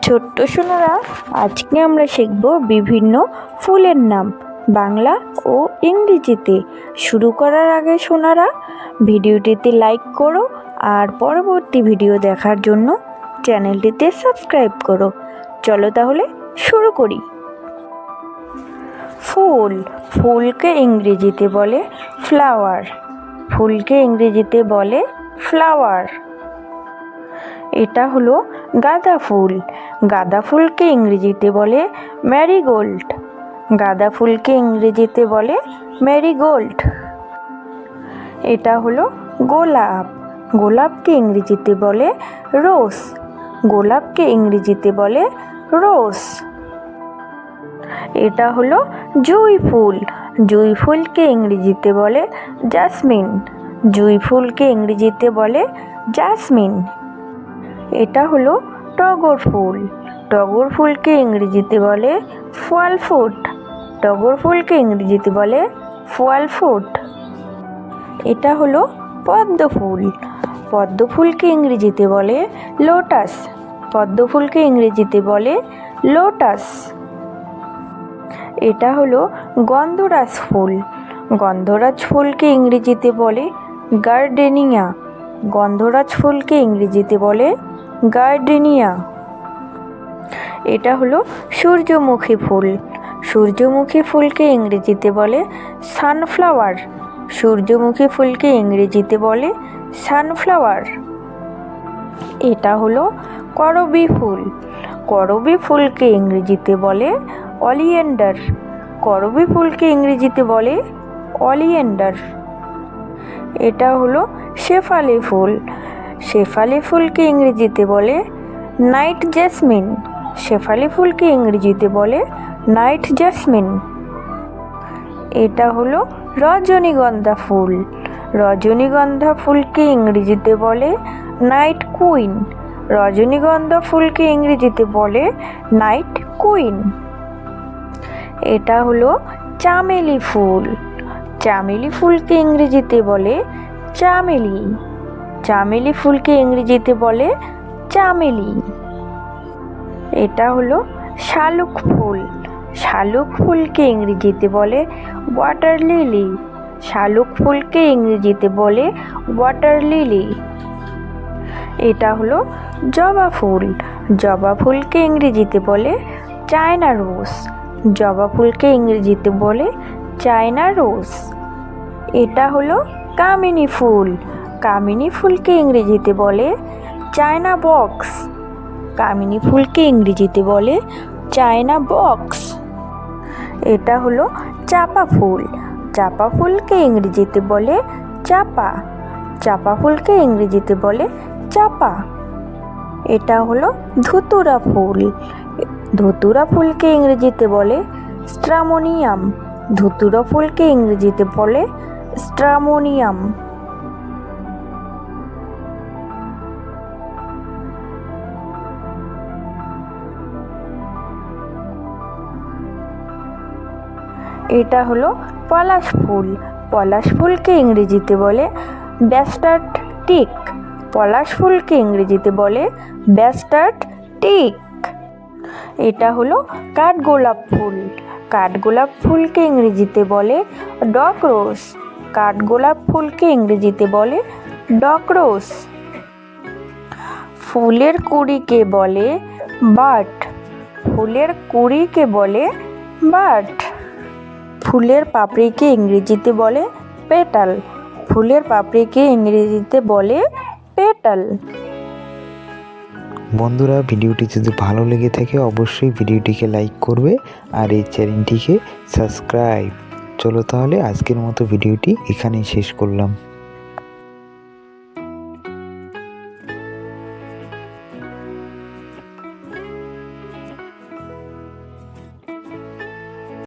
ছোট্ট সোনারা, আজকে আমরা শিখব বিভিন্ন ফুলের নাম বাংলা ও ইংরেজিতে। শুরু করার আগে সোনারা, ভিডিওটিতে লাইক করো আর পরবর্তী ভিডিও দেখার জন্য চ্যানেলটিতে সাবস্ক্রাইব করো। চলো তাহলে শুরু করি। ফুল, ফুলকে ইংরেজিতে বলে ফ্লাওয়ার। ফুলকে ইংরেজিতে বলে ফ্লাওয়ার। এটা হলো গাঁদা ফুল। গাঁদা ফুলকে ইংরেজিতে বলে ম্যারিগোল্ড। গাঁদা ফুলকে ইংরেজিতে বলে ম্যারিগোল্ড। এটা হলো গোলাপ। গোলাপকে ইংরেজিতে বলে রোজ। গোলাপকে ইংরেজিতে বলে রোজ। এটা হলো জুঁই ফুল। জুঁই ফুলকে ইংরেজিতে বলে জাসমিন। জুঁই ফুলকে ইংরেজিতে বলে জাসমিন। এটা হলো টগর ফুল। টগর ফুলকে ইংরেজিতে বলে ফুয়ালফুট। টগর ফুলকে ইংরেজিতে বলে ফুয়ালফুট। এটা হলো পদ্ম ফুল। পদ্ম ফুলকে ইংরেজিতে বলে লোটাস। পদ্ম ফুলকে ইংরেজিতে বলে লোটাস। এটা হলো গন্ধরাজ ফুল। গন্ধরাজ ফুলকে ইংরেজিতে বলে গার্ডেনিয়া। গন্ধরাজ ফুলকে ইংরেজিতে বলে গার্ডেনিয়া। এটা হলো সূর্যমুখী ফুল। সূর্যমুখী ফুলকে ইংরেজিতে বলে সানফ্লাওয়ার। সূর্যমুখী ফুলকে ইংরেজিতে বলে সানফ্লাওয়ার। এটা হলো করবী ফুল। করবী ফুলকে ইংরেজিতে বলে অলিয়েন্ডার। করবী ফুলকে ইংরেজিতে বলে অলিয়েন্ডার। এটা হলো শেফালি ফুল। শেফালি ফুলকে ইংরেজিতে বলে নাইট জেসমিন। শেফালি ফুলকে ইংরেজিতে বলে নাইট জেসমিন। এটা হলো রজনীগন্ধা ফুল। রজনীগন্ধা ফুলকে ইংরেজিতে বলে নাইট কুইন। রজনীগন্ধা ফুলকে ইংরেজিতে বলে নাইট কুইন। এটা হলো চামেলি ফুল। চামেলি ফুলকে ইংরেজিতে বলে চামেলি। চামেলি ফুলকে ইংরেজিতে বলে চামেলি। এটা হলো শালুক ফুল। শালুক ফুলকে ইংরেজিতে বলে ওয়াটার লিলি। শালুক ফুলকে ইংরেজিতে বলে ওয়াটার লিলি। এটা হলো জবা ফুল। জবা ফুলকে ইংরেজিতে বলে চায়না রোজ। জবা ফুলকে ইংরেজিতে বলে চায়না রোজ। এটা হলো কামিনী ফুল। কামিনী ফুলকে ইংরেজিতে বলে চায়না বক্স। কামিনী ফুলকে ইংরেজিতে বলে চায়না বক্স। এটা হলো চাপা ফুল। চাপা ফুলকে ইংরেজিতে বলে চাপা। চাপা ফুলকে ইংরেজিতে বলে চাপা। এটা হলো ধুতুরা ফুল। ধুতুরা ফুলকে ইংরেজিতে বলে স্ট্রামোনিয়াম। ধুতুরা ফুলকে ইংরেজিতে বলে স্ট্রামোনিয়াম। এটা হলো পলাশ ফুল। পলাশ ফুলকে ইংরেজিতে বলে ব্যাস্টার্ড টিক। পলাশ ফুলকে ইংরেজিতে বলে ব্যাস্টার্ড টিক। এটা হলো কাঠগোলাপ ফুল। কাঠগোলাপ ফুলকে ইংরেজিতে বলে ডক রোজ। কাঠগোলাপ ফুলকে ইংরেজিতে বলে ডক রোজ। ফুলের কুঁড়িকে বলে বাড। ফুলের কুঁড়িকে বলে বাড। ফুলের পাপড়িকে ইংরেজিতে বলে পেটাল। ফুলের পাপড়িকে ইংরেজিতে বলে পেটাল। বন্ধুরা, ভিডিওটি যদি ভালো লেগে থাকে অবশ্যই ভিডিওটিকে লাইক করবে আর এই চ্যানেলটিকে সাবস্ক্রাইব। চলো তাহলে আজকের মতো ভিডিওটি এখানেই শেষ করলাম।